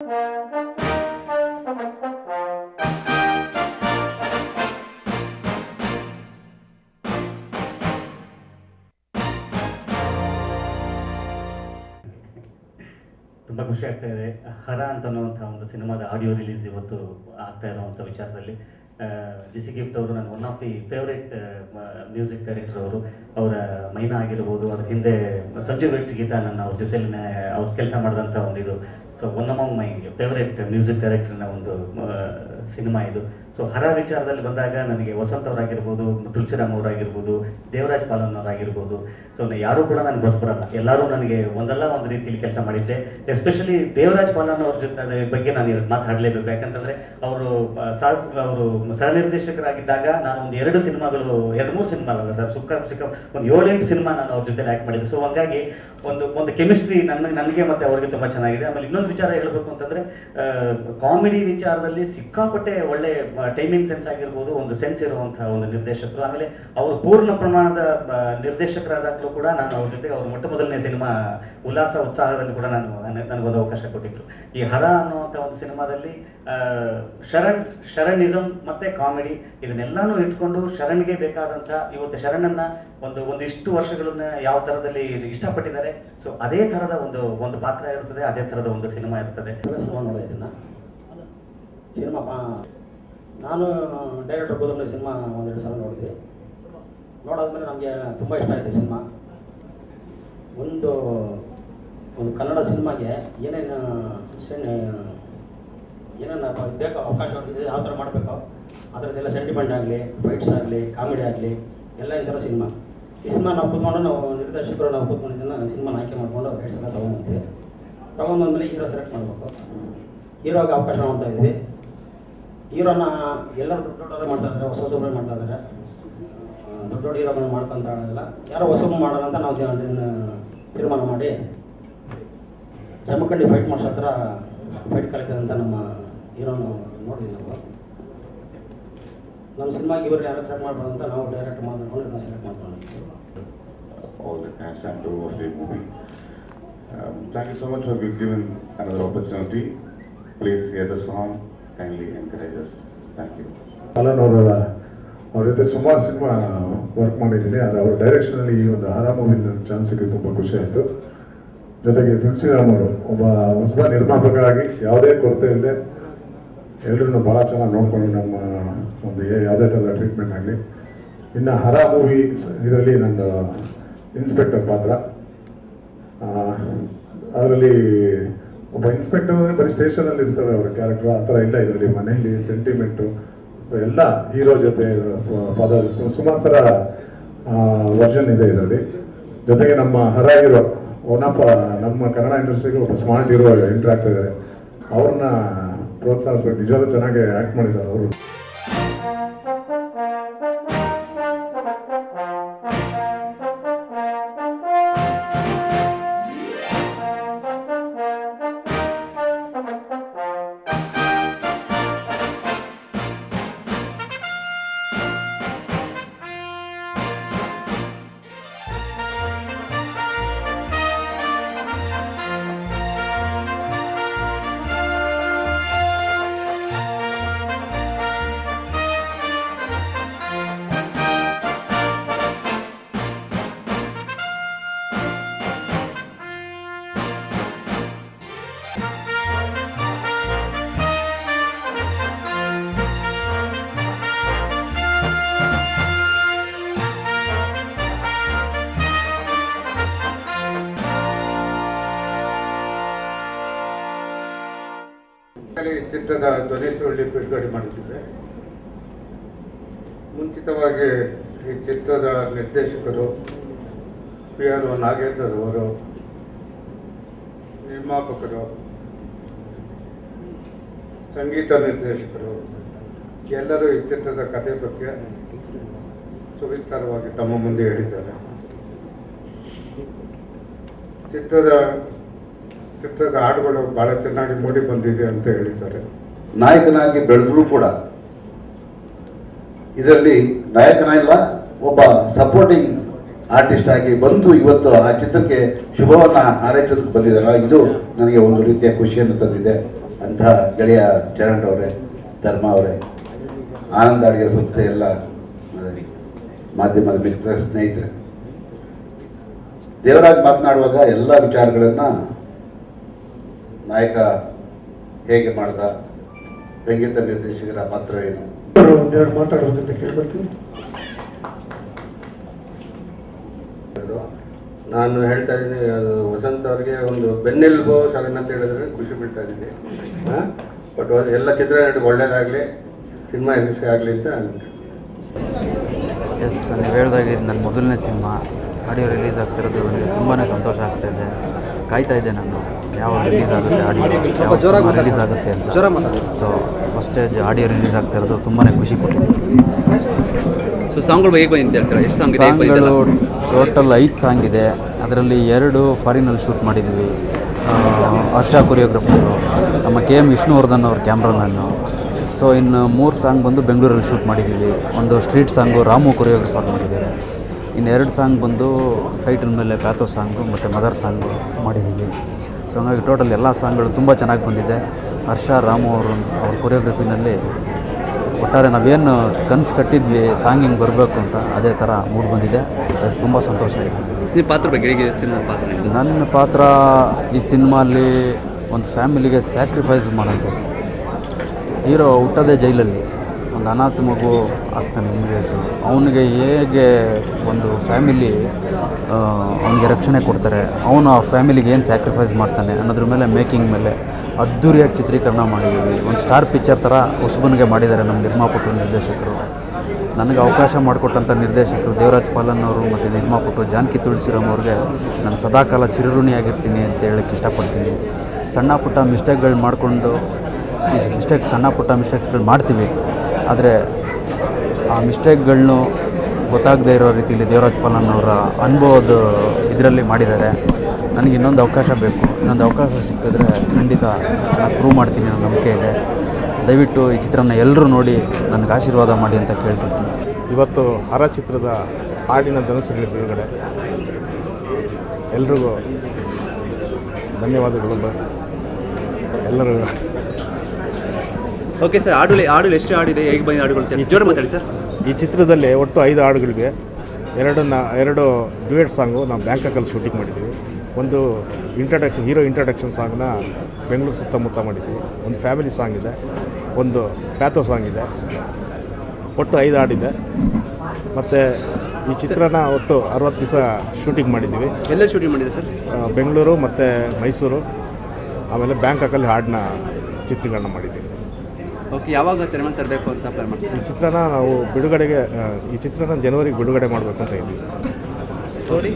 ತುಂಬ ಖುಷಿ ಆಗ್ತಾ ಇದೆ. ಹರ ಅಂತನ್ನುವಂಥ ಒಂದು ಸಿನಿಮಾದ ಆಡಿಯೋ ರಿಲೀಸ್ ಇವತ್ತು ಆಗ್ತಾ ಇರುವಂಥ ವಿಚಾರದಲ್ಲಿ ಜಿ.ಸಿ. ಗಿಫ್ಟ್ ಅವರು ನನ್ನ one of the favourite music director ಅವರು. ಅವರ ಮೈನಾ ಆಗಿರ್ಬೋದು, ಅದ್ರ ಹಿಂದೆ ಸಂಜು ವೆಟ್ಸ್ ಗೀತಾ ನನ್ನ ಅವ್ರ ಜೊತೆಲಿ ಅವ್ರು ಕೆಲಸ ಮಾಡಿದಂಥ ಒಂದು ಇದು. So one among my favourite music ಡೈರೆಕ್ಟರ್ನ ಒಂದು ಸಿನಿಮಾ ಇದು. ಸೊ ಹರ ವಿಚಾರದಲ್ಲಿ ಬಂದಾಗ ನನಗೆ ವಸಂತ್ ಅವರಾಗಿರ್ಬೋದು, ತುಳಸಿರಾಮ್ ಅವರಾಗಿರ್ಬೋದು, ದೇವರಾಜ್ ಪಾಲನ್ ಅವರಾಗಿರ್ಬೋದು, ಸೊ ಯಾರೂ ಕೂಡ ನನಗೆ ಬಸ್ ಬರಲ್ಲ. ಎಲ್ಲರೂ ನನಗೆ ಒಂದಲ್ಲ ಒಂದು ರೀತಿಯಲ್ಲಿ ಕೆಲಸ ಮಾಡಿದ್ದೆ. ಎಸ್ಪೆಷಲಿ ದೇವರಾಜ್ ಪಾಲನ್ ಅವ್ರ ಜೊತೆ ಬಗ್ಗೆ ನಾನು ಮಾತಾಡಲೇಬೇಕು. ಯಾಕಂತಂದರೆ ಅವರು ಸಹ ನಿರ್ದೇಶಕರಾಗಿದ್ದಾಗ ನಾನು ಒಂದು 2-3 ಸಿನಿಮಾ ಅಲ್ಲ ಸರ್, ಒಂದು 7-8 ಸಿನಿಮಾ ನಾನು ಅವ್ರ ಜೊತೆ ಆ್ಯಕ್ಟ್ ಮಾಡಿದ್ದೆ. ಸೊ ಹಾಗಾಗಿ ಒಂದು ಕೆಮಿಸ್ಟ್ರಿ ನನಗೆ ಮತ್ತು ಅವ್ರಿಗೆ ತುಂಬ ಚೆನ್ನಾಗಿದೆ. ಆಮೇಲೆ ಇನ್ನೊಂದು ವಿಚಾರ ಹೇಳಬೇಕು ಅಂತಂದರೆ, ಕಾಮಿಡಿ ವಿಚಾರದಲ್ಲಿ ಸಿಕ್ಕಾಪಟ್ಟೆ ಒಳ್ಳೆ ಟೈಮಿಂಗ್ ಸೆನ್ಸ್ ಆಗಿರ್ಬೋದು, ಒಂದು ಸೆನ್ಸ್ ಇರುವಂತಹ ಒಂದು ನಿರ್ದೇಶಕರು. ಆಮೇಲೆ ಅವರು ಪೂರ್ಣ ಪ್ರಮಾಣದ ನಿರ್ದೇಶಕರಾದಾಗಲೂ ಕೂಡ ನಾನು ಅವ್ರ ಜೊತೆ ಅವ್ರ ಮೊದಲನೇ ಸಿನಿಮಾ ಉಲ್ಲಾಸ ಉತ್ಸಾಹದಲ್ಲಿ ಕೂಡ ನನಗೊಂದು ಅವಕಾಶ ಕೊಟ್ಟಿದ್ರು. ಈ ಹರ ಅನ್ನುವಂಥ ಒಂದು ಸಿನಿಮಾದಲ್ಲಿ ಶರಣಿಸಮ್ ಮತ್ತೆ ಕಾಮಿಡಿ ಇದನ್ನೆಲ್ಲಾನು ಇಟ್ಕೊಂಡು ಶರಣ್ಗೆ ಬೇಕಾದಂಥ ಇವತ್ತು ಶರಣನ್ನ ಒಂದಿಷ್ಟು ವರ್ಷಗಳನ್ನ ಯಾವ ಥರದಲ್ಲಿ ಇಷ್ಟಪಟ್ಟಿದ್ದಾರೆ, ಸೊ ಅದೇ ಥರದ ಒಂದು ಪಾತ್ರ ಇರ್ತದೆ, ಅದೇ ಥರದ ಒಂದು ಸಿನಿಮಾ ಇರ್ತದೆ. ಸಿನಿಮಾ ನೋಡೋದನ್ನ ಸಿನಿಮಾ ನಾನು ಡೈರೆಕ್ಟರ್ ಗೋದಮ್ನ ಸಿನಿಮಾ 1-2 ಸಲ ನೋಡಿದ್ವಿ. ನೋಡಾದ್ಮೇಲೆ ನಮಗೆ ತುಂಬ ಇಷ್ಟ ಆಯಿತು ಸಿನಿಮಾ. ಒಂದು ಕನ್ನಡ ಸಿನಿಮಾಗೆ ಏನೇನು ಬೇಕೋ ಅವಕಾಶ ಇದೆ, ಯಾವ ಥರ ಮಾಡಬೇಕೋ ಅದರದ್ದೆಲ್ಲ ಸೆಂಟಿಮೆಂಟ್ ಆಗಲಿ, ಫೈಟ್ಸ್ ಆಗಲಿ, ಕಾಮಿಡಿ ಆಗಲಿ ಎಲ್ಲ ಈ ಥರ ಸಿನಿಮಾ. ಈ ಸಿನಿಮಾ ನಾವು ನಿರ್ದೇಶಕರು ನಾವು ಕೂತ್ಕೊಂಡಿದ್ದನ್ನು ಸಿನಿಮಾನ ಆಯ್ಕೆ ಮಾಡಿಕೊಂಡು 2 ಸಲ ತೊಗೊಂಡ್ಬಂದ್ಮೇಲೆ ಹೀರೋ ಸೆಲೆಕ್ಟ್ ಮಾಡಬೇಕು. ಹೀರೋಗೆ ಅವಕಾಶ ಮಾಡ್ತಾ ಇದ್ವಿ. ಹೀರೋನ ಎಲ್ಲರೂ ದೊಡ್ಡ ಮಾಡ್ತಾ ಇದ್ದಾರೆ, ಹೊಸ ಮಾಡ್ತಾ ಇದ್ದಾರೆ. ದೊಡ್ಡ ಹೀರೋಗಳನ್ನ ಮಾಡ್ಕೊಂತ ಆಡೋದಿಲ್ಲ, ಯಾರೋ ಹೊಸ ಮಾಡೋಣ ಅಂತ ನಾವು ತೀರ್ಮಾನ ಮಾಡಿ ಜಮಖಂಡಿ ಫೈಟ್ ಮಾಡಿಸೋ ಹತ್ರ ಫೈಟ್ ಕಲಿತಂತ ನಮ್ಮ ಹೀರೋನ ನೋಡಿದ್ವಿ. ನಮ್ಮ ಸಿನಿಮಾಗೆ ಇವರು ಯಾರು ಸೆಲೆಕ್ಟ್ ಮಾಡ್ಬೋದು ಅಂತ ನಾವು ಡೈರೆಕ್ಟ್ ಮಾಡ್ಕೊಂಡು ನಾವು ಸೆಲೆಕ್ಟ್ ಮಾಡ್ಕೊಂಡಿದ್ವಿ. All the cast and crew of the movie. Thank you so much for giving another opportunity. Please hear the song. Kindly encourage us. Thank you. ಪಾಲನ್ ಅವ್ರ ಜೊತೆ ಸುಮಾರು ಸಿನಿಮಾ ವರ್ಕ್ ಮಾಡಿದ್ದೀನಿ. ಆದರೆ ಅವ್ರ ಡೈರೆಕ್ಷನಲ್ಲಿ ಈ ಒಂದು ಹರ ಮೂವಿ ಚಾನ್ಸ್ ಸಿಗೋದು ತುಂಬ ಖುಷಿ ಆಯಿತು. ಜೊತೆಗೆ ತುಳಸಿರಾಮ್ ಅವರು ಒಬ್ಬ ಹೊಸ ನಿರ್ಮಾಪಕರಾಗಿ ಯಾವುದೇ ಕೊರತೆ ಇಲ್ಲದೆ ಎಲ್ಲರನ್ನು ಭಾಳ ಚೆನ್ನಾಗಿ ನೋಡಿಕೊಂಡು ನಮ್ಮ ಒಂದು ಯಾವುದೇ ಥರದ ಟ್ರೀಟ್ಮೆಂಟ್ ಆಗಲಿ. ಇನ್ನು ಹರ ಮೂವಿ ಇದರಲ್ಲಿ ನನ್ನ ಇನ್ಸ್ಪೆಕ್ಟರ್ ಪಾತ್ರ. ಅದರಲ್ಲಿ ಒಬ್ಬ ಇನ್ಸ್ಪೆಕ್ಟರ್ ಅಂದರೆ ಬರೀ ಸ್ಟೇಷನಲ್ಲಿ ಇರ್ತಾರೆ ಅವರ ಕ್ಯಾರೆಕ್ಟರ್, ಆ ಥರ ಇಲ್ಲ. ಇದರಲ್ಲಿ ಮನೆಯಲ್ಲಿ ಸೆಂಟಿಮೆಂಟು ಎಲ್ಲ ಹೀರೋ ಜೊತೆ ಪದ ಸುಮಾರು ಥರ ವರ್ಷನ್ ಇದೆ ಇದರಲ್ಲಿ. ಜೊತೆಗೆ ನಮ್ಮ ಹರ ಹೀರೋ ನಮ್ಮ ಕನ್ನಡ ಇಂಡಸ್ಟ್ರಿಗೆ ಒಬ್ಬ ಸ್ಮಾರ್ಟ್ ಹೀರೋ ಎಂಟ್ರ್ ಆಗ್ತಿದ್ದಾರೆ. ಅವ್ರನ್ನ ಪ್ರೋತ್ಸಾಹಿಸ್ಬೇಕು. ನಿಜವಾಗ್ಲೂ ಚೆನ್ನಾಗಿ ಆ್ಯಕ್ಟ್ ಮಾಡಿದ್ದಾರೆ ಅವರು. ಚಿತ್ರದ ಧ್ವನಿ ಸುರುಳಿ ಬಿಡುಗಡೆ ಮಾಡುತ್ತಿದೆ. ಮುಂಚಿತವಾಗಿ ಈ ಚಿತ್ರದ ನಿರ್ದೇಶಕರು PR ನಾಗೇಂದ್ರ ಅವರು, ನಿರ್ಮಾಪಕರು, ಸಂಗೀತ ನಿರ್ದೇಶಕರು ಎಲ್ಲರೂ ಈ ಚಿತ್ರದ ಕಥೆ ಬಗ್ಗೆ ಸವಿಸ್ತಾರವಾಗಿ ತಮ್ಮ ಮುಂದೆ ಹೇಳಿದ್ದಾರೆ. ಚಿತ್ರದ ಹಾಡುಗಳು ಬಹಳ ಚೆನ್ನಾಗಿ ಮೂಡಿ ಬಂದಿದೆ ಅಂತ ಹೇಳಿದ್ದಾರೆ. ನಾಯಕನಾಗಿ ಬೆಳೆದ್ರು ಕೂಡ ಇದರಲ್ಲಿ ನಾಯಕನಿಲ್ಲ, ಒಬ್ಬ ಸಪೋರ್ಟಿಂಗ್ ಆರ್ಟಿಸ್ಟ್ ಆಗಿ ಬಂದು ಇವತ್ತು ಆ ಚಿತ್ರಕ್ಕೆ ಶುಭವನ್ನ ಹಾರೈಸೋದಕ್ಕೆ ಬಂದಿದ್ದಾರೆ. ಇದು ನನಗೆ ಒಂದು ರೀತಿಯ ಖುಷಿಯನ್ನು ತಂದಿದೆ. ಅಂಥ ಗೆಳೆಯ ಚರಣ್ ಅವರೇ, ಧರ್ಮ ಅವರೇ, ಆನಂದ ಅಡುಗೆ ಸಂಸ್ಥೆ ಎಲ್ಲ ಮಾಧ್ಯಮದ ಮಿತ್ರ ಸ್ನೇಹಿತರೆ, ದೇವರಾಜ್ ಮಾತನಾಡುವಾಗ ಎಲ್ಲ ವಿಚಾರಗಳನ್ನು ನಾಯಕ ಹೇಗೆ ಮಾಡ್ದ, ಸಂಗೀತ ನಿರ್ದೇಶಕರ ಪಾತ್ರವೇನು, ಒಂದೆರಡು ಮಾತಾಡೋದಂತ ಕೇಳ್ಬರ್ತೀನಿ. ನಾನು ಹೇಳ್ತಾ ಇದ್ದೀನಿ, ಅದು ವಸಂತ್ ಅವ್ರಿಗೆ ಒಂದು ಬೆನ್ನೆಲುಬು ಶರಣ್ ಅಂತ ಹೇಳಿದ್ರೆ ಖುಷಿ ಬೀಳ್ತಾ ಇದ್ದೀನಿ. ಬಟ್ ಎಲ್ಲ ಚಿತ್ರ ಒಳ್ಳೇದಾಗಲಿ, ಸಿನಿಮಾ ಯಶಸ್ವಿ ಆಗಲಿ ಅಂತ ಅನ್ಕೊಂಡು. ಎಸ್, ನೀವು ಹೇಳಿದಾಗೆ ಇದು ನನ್ನ ಮೊದಲನೇ ಸಿನಿಮಾ ಆಡಿಯೋ ರಿಲೀಸ್ ಆಗ್ತಿರೋದು ನನಗೆ ತುಂಬಾ ಸಂತೋಷ ಆಗ್ತಾಯಿದೆ. ಕಾಯ್ತಾ ಇದ್ದೆ ನಾನು ಯಾವಾಗ ರಿಲೀಸ್ ಆಗುತ್ತೆ, ಆಡಿಯೋ ಯಾವ ರಿಲೀಸ್ ಆಗುತ್ತೆ ಅಂತ. So first stage audio release ಆಗ್ತಿರೋದು ತುಂಬಾ ಖುಷಿ ಕೊಟ್ಟಿದೆ. ಸೊ ಸಾಂಗ್ಗಳು ಹೇಗೆ ಬಂದಿದೆ ಹೇಳ್ತಾರೆ? ಎಷ್ಟು ಸಾಂಗ್ ಇದೆ? ಸಾಂಗ್ಗಳು ಟೋಟಲ್ 5 ಸಾಂಗ್ ಇದೆ. ಅದರಲ್ಲಿ 2 ಫಾರಿನಲ್ಲಿ ಶೂಟ್ ಮಾಡಿದ್ದೀವಿ. ಹರ್ಷ ಕೊರಿಯೋಗ್ರಫರು, ನಮ್ಮ KM ವಿಷ್ಣುವರ್ಧನ್ ಅವ್ರ ಕ್ಯಾಮ್ರಾಮ್ಯಾನು. ಸೊ ಇನ್ನು 3 ಸಾಂಗ್ ಬಂದು ಬೆಂಗಳೂರಲ್ಲಿ ಶೂಟ್ ಮಾಡಿದ್ದೀವಿ. ಒಂದು ಸ್ಟ್ರೀಟ್ ಸಾಂಗು ರಾಮು ಕೊರಿಯೋಗ್ರಫರ್ ಮಾಡಿದ್ದಾರೆ. ಇನ್ನು 2 ಸಾಂಗ್ ಬಂದು ಟೈಟಲ್ ಮೇಲೆ ಪ್ಯಾಥೋ ಸಾಂಗು ಮತ್ತು ಮದರ್ ಸಾಂಗು ಮಾಡಿದ್ದೀವಿ. ಸೊ ಹಂಗಾಗಿ ಟೋಟಲ್ ಎಲ್ಲ ಸಾಂಗ್ಗಳು ತುಂಬ ಚೆನ್ನಾಗಿ ಬಂದಿದೆ. ಹರ್ಷ ರಾಮು ಅವ್ರ ಕೊರಿಯೋಗ್ರಫಿನಲ್ಲಿ ಒಟ್ಟಾರೆ ನಾವೇನು ಕನಸು ಕಟ್ಟಿದ್ವಿ ಸಾಂಗ್ ಹಿಂಗೆ ಬರಬೇಕು ಅಂತ, ಅದೇ ಥರ ಮೂಡ್ ಬಂದಿದೆ. ಅದು ತುಂಬ ಸಂತೋಷ ಇದೆ. ನಿಮ್ಮ ಪಾತ್ರ ಬಗ್ಗೆ ಹೇಗೆ ಪಾತ್ರ? ನನ್ನ ಪಾತ್ರ ಈ ಸಿನಿಮಾಲಿ ಒಂದು ಫ್ಯಾಮಿಲಿಗೆ ಸ್ಯಾಕ್ರಿಫೈಸ್ ಮಾಡೋಂಥದ್ದು. ಹೀರೋ ಹುಟ್ಟೋದೇ ಜೈಲಲ್ಲಿ, ಒಂದು ಅನಾಥ ಮಗು ಆಗ್ತಾನೆ ಇಮಿಡಿಯೇಟು. ಅವನಿಗೆ ಹೇಗೆ ಒಂದು ಫ್ಯಾಮಿಲಿ ಅವನಿಗೆ ರಕ್ಷಣೆ ಕೊಡ್ತಾರೆ, ಅವನು ಆ ಫ್ಯಾಮಿಲಿಗೆ ಏನು ಸ್ಯಾಕ್ರಿಫೈಸ್ ಮಾಡ್ತಾನೆ ಅನ್ನೋದ್ರ ಮೇಲೆ ಮೇಕಿಂಗ್ ಮೇಲೆ ಅದ್ದೂರಿಯಾಗಿ ಚಿತ್ರೀಕರಣ ಮಾಡಿದ್ದೀವಿ. ಒಂದು ಸ್ಟಾರ್ ಪಿಕ್ಚರ್ ಥರ ಹೊಸಬನಿಗೆ ಮಾಡಿದ್ದಾರೆ ನಮ್ಮ ನಿರ್ಮಾಪಕರು, ನಿರ್ದೇಶಕರು. ನನಗೆ ಅವಕಾಶ ಮಾಡಿಕೊಟ್ಟಂಥ ನಿರ್ದೇಶಕರು ದೇವರಾಜ್ ಪಾಲನ್ ಅವರು ಮತ್ತು ನಿರ್ಮಾಪಕರು ಜಾನಕಿ ತುಳಸಿರಾಮ್ ಅವ್ರಿಗೆ ನಾನು ಸದಾಕಾಲ ಚಿರಋಣಿಯಾಗಿರ್ತೀನಿ ಅಂತ ಹೇಳೋಕ್ಕೆ ಇಷ್ಟಪಡ್ತೀನಿ. ಸಣ್ಣ ಪುಟ್ಟ ಮಿಸ್ಟೇಕ್ಗಳು ಮಾಡಿಕೊಂಡು ಸಣ್ಣ ಪುಟ್ಟ ಮಿಸ್ಟೇಕ್ಸ್ಗಳು ಮಾಡ್ತೀವಿ, ಆದರೆ ಆ ಮಿಸ್ಟೇಕ್ಗಳನ್ನೂ ಗೊತ್ತಾಗದೇ ಇರೋ ರೀತಿಯಲ್ಲಿ ದೇವರಾಜ್ ಪಾಲನ್ ಅವರ ಅನುಭವದ ಇದರಲ್ಲಿ ಮಾಡಿದ್ದಾರೆ. ನನಗೆ ಇನ್ನೊಂದು ಅವಕಾಶ ಬೇಕು. ಇನ್ನೊಂದು ಅವಕಾಶ ಸಿಕ್ಕಿದ್ರೆ ಖಂಡಿತ ನಾನು ಪ್ರೂವ್ ಮಾಡ್ತೀನಿ ಅನ್ನೋ ನಂಬಿಕೆ ಇದೆ. ದಯವಿಟ್ಟು ಈ ಚಿತ್ರನ ಎಲ್ಲರೂ ನೋಡಿ ನನಗೆ ಆಶೀರ್ವಾದ ಮಾಡಿ ಅಂತ ಕೇಳ್ಕೊಳ್ತೀನಿ. ಇವತ್ತು ಹರ ಚಿತ್ರದ ಹಾಡಿನ ಧನುಸುಗಳ ಬಿಡುಗಡೆ. ಎಲ್ರಿಗೂ ಧನ್ಯವಾದಗಳು. ಎಲ್ಲರೂ ಓಕೆ ಸರ್, ಹಾಡು ಎಷ್ಟು ಹಾಡಿದೆ, ಹೇಗೆ ಬಂದ ಹಾಡುಗಳು ಜೋರು ಮಾತಾಡಿ ಸರ್. ಈ ಚಿತ್ರದಲ್ಲಿ ಒಟ್ಟು 5 ಹಾಡುಗಳಿವೆ. 2 ಡ್ಯುಯೆಟ್ ಸಾಂಗು ನಾವು ಬ್ಯಾಂಕಾಕಲ್ಲಿ ಶೂಟಿಂಗ್ ಮಾಡಿದ್ದೀವಿ. ಒಂದು ಹೀರೋ ಇಂಟ್ರಡಕ್ಷನ್ ಸಾಂಗ್ನ ಬೆಂಗಳೂರು ಸುತ್ತಮುತ್ತ ಮಾಡಿದ್ದೀವಿ. ಒಂದು ಫ್ಯಾಮಿಲಿ ಸಾಂಗ್ ಇದೆ, ಒಂದು ಪ್ಯಾಥೋ ಸಾಂಗ್ ಇದೆ. ಒಟ್ಟು 5 ಹಾಡಿದೆ. ಮತ್ತು ಈ ಚಿತ್ರನ ಒಟ್ಟು 60 ದಿವಸ ಶೂಟಿಂಗ್ ಮಾಡಿದ್ದೀವಿ. ಎಲ್ಲ ಶೂಟಿಂಗ್ ಮಾಡಿದೆ ಸರ್? ಬೆಂಗಳೂರು ಮತ್ತು ಮೈಸೂರು, ಆಮೇಲೆ ಬ್ಯಾಂಕಾಕಲ್ಲಿ ಹಾಡನ್ನ ಚಿತ್ರೀಕರಣ ಮಾಡಿದ್ದೀವಿ. ಓಕೆ, ಯಾವಾಗ ತೆರೆ ಮೇಲೆ ತರಬೇಕು ಅಂತ ಪ್ಲಾನ್ ಮಾಡ್ತೀವಿ? ಈ ಚಿತ್ರನ ನಾವು ಈ ಚಿತ್ರನ ಜನವರಿಗೆ ಬಿಡುಗಡೆ ಮಾಡಬೇಕು ಅಂತ ಇದ್ದೀವಿ. ಸ್ಟೋರಿ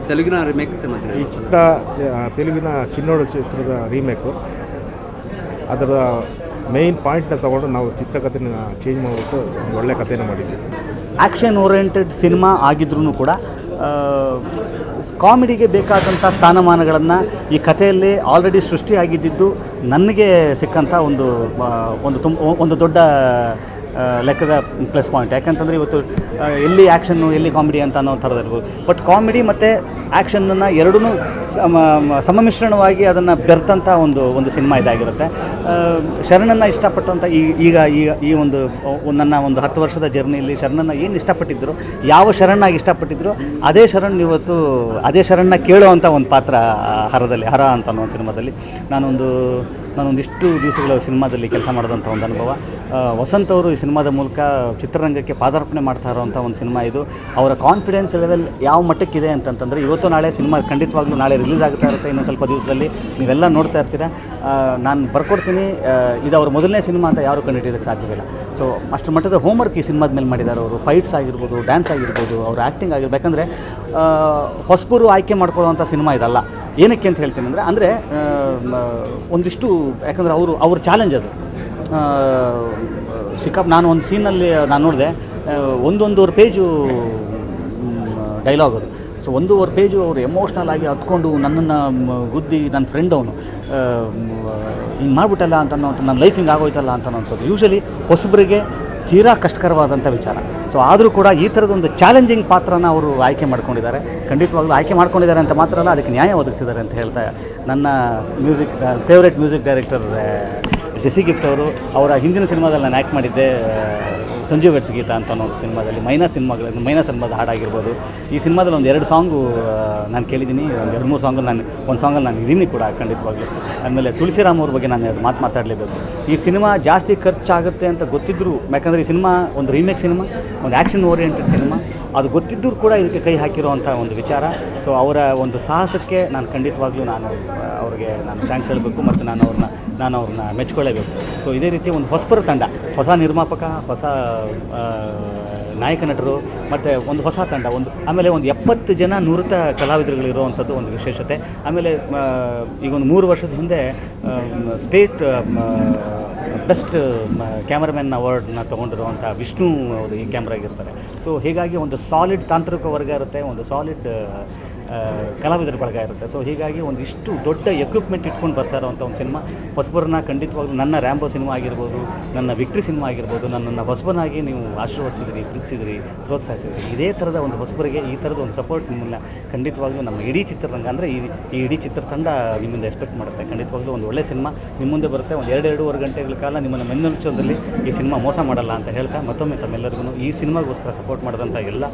ತೆಲುಗಿನ ರಿಮೇಕ್ ಸರ್ ಮಾತ್ರ. ಈ ಚಿತ್ರ ತೆಲುಗಿನ ಚಿನ್ನೋಡು ಚಿತ್ರದ ರೀಮೇಕು. ಅದರ ಮೇಯ್ನ್ ಪಾಯಿಂಟ್ನ ತೊಗೊಂಡು ನಾವು ಚಿತ್ರಕಥೆನ ಚೇಂಜ್ ಮಾಡಿಬಿಟ್ಟು ಒಂದು ಒಳ್ಳೆ ಕಥೆನ ಮಾಡಿದ್ದೀವಿ. ಆ್ಯಕ್ಷನ್ ಓರಿಯೆಂಟೆಡ್ ಸಿನಿಮಾ ಆಗಿದ್ರೂ ಕೂಡ ಕಾಮಿಡಿಗೆ ಬೇಕಾದಂಥ ಸ್ಥಾನಮಾನಗಳನ್ನು ಈ ಕಥೆಯಲ್ಲಿ ಆಲ್ರೆಡಿ ಸೃಷ್ಟಿಯಾಗಿದ್ದು ನನಗೆ ಸಿಕ್ಕಂಥ ಒಂದು ದೊಡ್ಡ ಲೆಕ್ಕದ ಪ್ಲಸ್ ಪಾಯಿಂಟ್. ಯಾಕಂತಂದರೆ ಇವತ್ತು ಎಲ್ಲಿ ಆ್ಯಕ್ಷನ್ನು ಎಲ್ಲಿ ಕಾಮಿಡಿ ಅಂತ ಅನ್ನೋ ಥರದಿರ್ಬೋದು. ಬಟ್ ಕಾಮಿಡಿ ಮತ್ತು ಆ್ಯಕ್ಷನನ್ನು ಎರಡೂ ಸಮಮಿಶ್ರಣವಾಗಿ ಅದನ್ನು ಬೆರೆತಂಥ ಒಂದು ಸಿನಿಮಾ ಇದಾಗಿರುತ್ತೆ. ಶರಣನ್ನು ಇಷ್ಟಪಟ್ಟಂಥ ಈ ನನ್ನ 10 ವರ್ಷದ ಜರ್ನಿಯಲ್ಲಿ ಶರಣನ್ನು ಏನು ಇಷ್ಟಪಟ್ಟಿದ್ರು, ಯಾವ ಶರಣಾಗಿ ಇಷ್ಟಪಟ್ಟಿದ್ರು, ಅದೇ ಶರಣ್ ಇವತ್ತು ಅದೇ ಶರಣನ್ನ ಕೇಳೋವಂಥ ಒಂದು ಪಾತ್ರ ಹರ ಅಂತ ಅನ್ನೋ ಒಂದು ಸಿನಿಮಾದಲ್ಲಿ ನಾನೊಂದಿಷ್ಟು ದಿವಸಗಳ ಸಿನಿಮಾದಲ್ಲಿ ಕೆಲಸ ಮಾಡಿದಂಥ ಒಂದು ಅನುಭವ. ವಸಂತ್ ಅವರು ಈ ಸಿನಿಮಾದ ಮೂಲಕ ಚಿತ್ರರಂಗಕ್ಕೆ ಪಾದಾರ್ಪಣೆ ಮಾಡ್ತಾ ಇರೋವಂಥ ಒಂದು ಸಿನಿಮಾ ಇದು. ಅವರ ಕಾನ್ಫಿಡೆನ್ಸ್ ಲೆವೆಲ್ ಯಾವ ಮಟ್ಟಕ್ಕಿದೆ ಅಂತಂತಂದರೆ ಇವತ್ತು ನಾಳೆ ಸಿನಿಮಾ ಖಂಡಿತವಾಗ್ಲೂ ನಾಳೆ ರಿಲೀಸ್ ಆಗ್ತಾ ಇರುತ್ತೆ. ಇನ್ನೊಂದು ಸ್ವಲ್ಪ ದಿವಸದಲ್ಲಿ ನೀವೆಲ್ಲ ನೋಡ್ತಾ ಇರ್ತೀರ. ನಾನು ಬರ್ಕೊಡ್ತೀನಿ, ಇದು ಅವ್ರ ಮೊದಲನೇ ಸಿನಿಮಾ ಅಂತ ಯಾರು ಕಂಡುಹಿಡಿಯೋದಕ್ಕೆ ಸಾಧ್ಯವಿಲ್ಲ. ಸೊ ಅಷ್ಟು ಮಟ್ಟದ ಹೋಮ್ವರ್ಕ್ ಈ ಸಿನಿಮಾದ ಮೇಲೆ ಮಾಡಿದ್ದಾರೆ ಅವರು. ಫೈಟ್ಸ್ ಆಗಿರ್ಬೋದು, ಡ್ಯಾನ್ಸ್ ಆಗಿರ್ಬೋದು, ಅವ್ರ ಆ್ಯಕ್ಟಿಂಗ್ ಆಗಿರ್ಬೋದು. ಯಾಕಂದರೆ ಹೊಸಬರು ಆಯ್ಕೆ ಮಾಡ್ಕೊಳ್ಳುವಂಥ ಸಿನಿಮಾ ಇದಲ್ಲ. ಏನಕ್ಕೆ ಅಂತ ಹೇಳ್ತೀನಿ ಅಂದರೆ ಒಂದಿಷ್ಟು ಯಾಕಂದರೆ ಅವ್ರ ಚಾಲೆಂಜ್ ಅದು. ನಾನು ಒಂದು ಸೀನಲ್ಲಿ ನಾನು ನೋಡಿದೆ, 1.5 ಪೇಜು ಡೈಲಾಗ್ ಅದು. ಸೊ 1.5 ಪೇಜು ಅವರು ಎಮೋಷ್ನಲ್ ಆಗಿ ಹತ್ಕೊಂಡು ನನ್ನನ್ನು ಗುದ್ದಿ, ನನ್ನ ಫ್ರೆಂಡ್ ಅವನು ಹಿಂಗೆ ಮಾಡಿಬಿಟ್ಟಲ್ಲ ಅಂತ ನನ್ನ ಲೈಫ್ ಹಿಂಗೆ ಆಗೋಯ್ತಲ್ಲ ಅಂತ ಅನ್ನೋಂಥದ್ದು ಯೂಶಲಿ ಹೊಸಬರಿಗೆ ತೀರಾ ಕಷ್ಟಕರವಾದಂಥ ವಿಚಾರ. ಸೊ ಆದರೂ ಕೂಡ ಈ ಥರದೊಂದು ಚಾಲೆಂಜಿಂಗ್ ಪಾತ್ರನ ಅವರು ಆಯ್ಕೆ ಮಾಡ್ಕೊಂಡಿದ್ದಾರೆ. ಖಂಡಿತವಾಗ್ಲೂ ಆಯ್ಕೆ ಮಾಡ್ಕೊಂಡಿದ್ದಾರೆ ಅಂತ ಮಾತ್ರ ಅಲ್ಲ, ಅದಕ್ಕೆ ನ್ಯಾಯ ಒದಗಿಸಿದ್ದಾರೆ ಅಂತ ಹೇಳ್ತಾ ನನ್ನ favourite music director Jassie Gift ಅವರ ಹಿಂದಿನ ಸಿನಿಮಾದಲ್ಲಿ ನಾನು ಆ್ಯಕ್ಟ್ ಮಾಡಿದ್ದೆ ಸಂಜೀವ್ ವೆಟ್ಸ್ ಗೀತ ಅಂತ ಅನ್ನೋ ಸಿನಿಮಾದಲ್ಲಿ ಮೈನಾ ಸಿನಿಮಾದ ಹಾಡಾಗಿರ್ಬೋದು. ಈ ಸಿನಿಮಾದಲ್ಲಿ ಒಂದು 2 ಸಾಂಗು ನಾನು ಕೇಳಿದ್ದೀನಿ, ಒಂದು 2-3 ಸಾಂಗು ಒಂದು ಸಾಂಗಲ್ಲಿ ನಾನು ಇದೀನಿ ಕೂಡ ಖಂಡಿತವಾಗ್ಲೂ. ಆಮೇಲೆ ತುಳಸಿರಾಮ್ ಅವ್ರ ಬಗ್ಗೆ ನಾನು 2 ಮಾತು ಮಾತಾಡಲೇಬೇಕು. ಈ ಸಿನಿಮಾ ಜಾಸ್ತಿ ಖರ್ಚಾಗುತ್ತೆ ಅಂತ ಗೊತ್ತಿದ್ದರೂ, ಯಾಕಂದರೆ ಈ ಸಿನಿಮಾ ಒಂದು ರೀಮೇಕ್ ಸಿನಿಮಾ, ಒಂದು ಆ್ಯಕ್ಷನ್ ಓರಿಯೆಂಟೆಡ್ ಸಿನಿಮಾ, ಅದು ಗೊತ್ತಿದ್ದರೂ ಕೂಡ ಇದಕ್ಕೆ ಕೈ ಹಾಕಿರೋವಂಥ ಒಂದು ವಿಚಾರ. ಸೊ ಅವರ ಒಂದು ಸಾಹಸಕ್ಕೆ ನಾನು ಖಂಡಿತವಾಗ್ಲೂ ಅವ್ರಿಗೆ ಥ್ಯಾಂಕ್ಸ್ ಹೇಳಬೇಕು ಮತ್ತು ನಾನು ಅವ್ರನ್ನ ಮೆಚ್ಕೊಳ್ಳೇಬೇಕು. ಸೊ ಇದೇ ರೀತಿ ಒಂದು ಹೊಸಬರ ತಂಡ, ಹೊಸ ನಿರ್ಮಾಪಕ, ಹೊಸ ನಾಯಕ ನಟರು ಮತ್ತು ಒಂದು ಹೊಸ ತಂಡ, ಆಮೇಲೆ ಒಂದು 70 ಜನ ನುರಿತ ಕಲಾವಿದರುಗಳಿರುವಂಥದ್ದು ಒಂದು ವಿಶೇಷತೆ. ಆಮೇಲೆ ಈಗ ಒಂದು 3 ವರ್ಷದ ಹಿಂದೆ ಸ್ಟೇಟ್ ಬೆಸ್ಟ್ ಕ್ಯಾಮ್ರಾಮನ್ ಅವಾರ್ಡ್ನ ತೊಗೊಂಡಿರುವಂಥ ವಿಷ್ಣು ಅವರು ಈ ಕ್ಯಾಮ್ರಾಗಿರ್ತಾರೆ. ಸೊ ಹೀಗಾಗಿ ಒಂದು ಸಾಲಿಡ್ ತಾಂತ್ರಿಕ ವರ್ಗ ಇರುತ್ತೆ, ಒಂದು ಸಾಲಿಡ್ ಕಲಾವಿದರ ಬಳಗ ಇರುತ್ತೆ. ಸೊ ಹೀಗಾಗಿ ಒಂದು ಇಷ್ಟು ದೊಡ್ಡ ಎಕ್ವಿಪ್ಮೆಂಟ್ ಇಟ್ಕೊಂಡು ಬರ್ತಾ ಇರೋವಂಥ ಒಂದು ಸಿನಿಮಾ ಹೊಸಬರನ್ನ ಖಂಡಿತವಾಗ್ಲೂ ನನ್ನ ರ್ಯಾಂಬೋ ಸಿನಿಮಾ ಆಗಿರ್ಬೋದು, ನನ್ನ ವಿಕ್ಟ್ರಿ ಸಿನಿಮಾ ಆಗಿರ್ಬೋದು, ನನ್ನನ್ನು ಹೊಸಬನಾಗಿ ನೀವು ಆಶೀರ್ವದಿಸಿದ್ರಿ, ಪ್ರೀತಿಸಿದ್ರಿ, ಪ್ರೋತ್ಸಾಹಿಸಿದ್ರಿ. ಇದೇ ಥರದ ಒಂದು ಹೊಸಬರಿಗೆ ಈ ಥರದ ಒಂದು ಸಪೋರ್ಟ್ ನಿಮ್ಮನ್ನ ಖಂಡಿತವಾಗ್ಲೂ ನಮ್ಮ ಇಡೀ ಚಿತ್ರರಂಗ ಅಂದರೆ ಈ ಇಡೀ ಚಿತ್ರತಂಡ ನಿಮ್ಮಿಂದ ಎಕ್ಸ್ಪೆಕ್ಟ್ ಮಾಡುತ್ತೆ. ಖಂಡಿತವಾಗ್ಲೂ ಒಂದು ಒಳ್ಳೆಯ ಸಿನಿಮಾ ನಿಮ್ಮ ಮುಂದೆ ಬರುತ್ತೆ. ಒಂದು 2-2.5 ಗಂಟೆಗಳ ಕಾಲ ನಿಮ್ಮನ್ನು ಮೆನ್ನೊಲಿಸೋದ್ರಲ್ಲಿ ಈ ಸಿನಿಮಾ ಮೋಸ ಮಾಡಲ್ಲ ಅಂತ ಹೇಳ್ತಾ ಮತ್ತೊಮ್ಮೆ ತಮ್ಮೆಲ್ಲರಿಗೂ ಈ ಸಿನಿಮಾಗೋಸ್ಕರ ಸಪೋರ್ಟ್ ಮಾಡಿದಂಥ ಎಲ್ಲ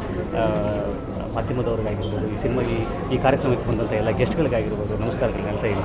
ಮಾಧ್ಯಮದವ್ರಿಗಾಗಿರ್ಬೋದು, ಈ ಸಿನಿಮಾಗೆ ಈ ಕಾರ್ಯಕ್ರಮಕ್ಕೆ ಬಂದಂಥ ಎಲ್ಲ ಗೆಸ್ಟ್ಗಳಿಗಾಗಿರ್ಬೋದು ನಮಸ್ಕಾರಗಳು ಹೇಳ್ತಾ ಇಲ್ಲ.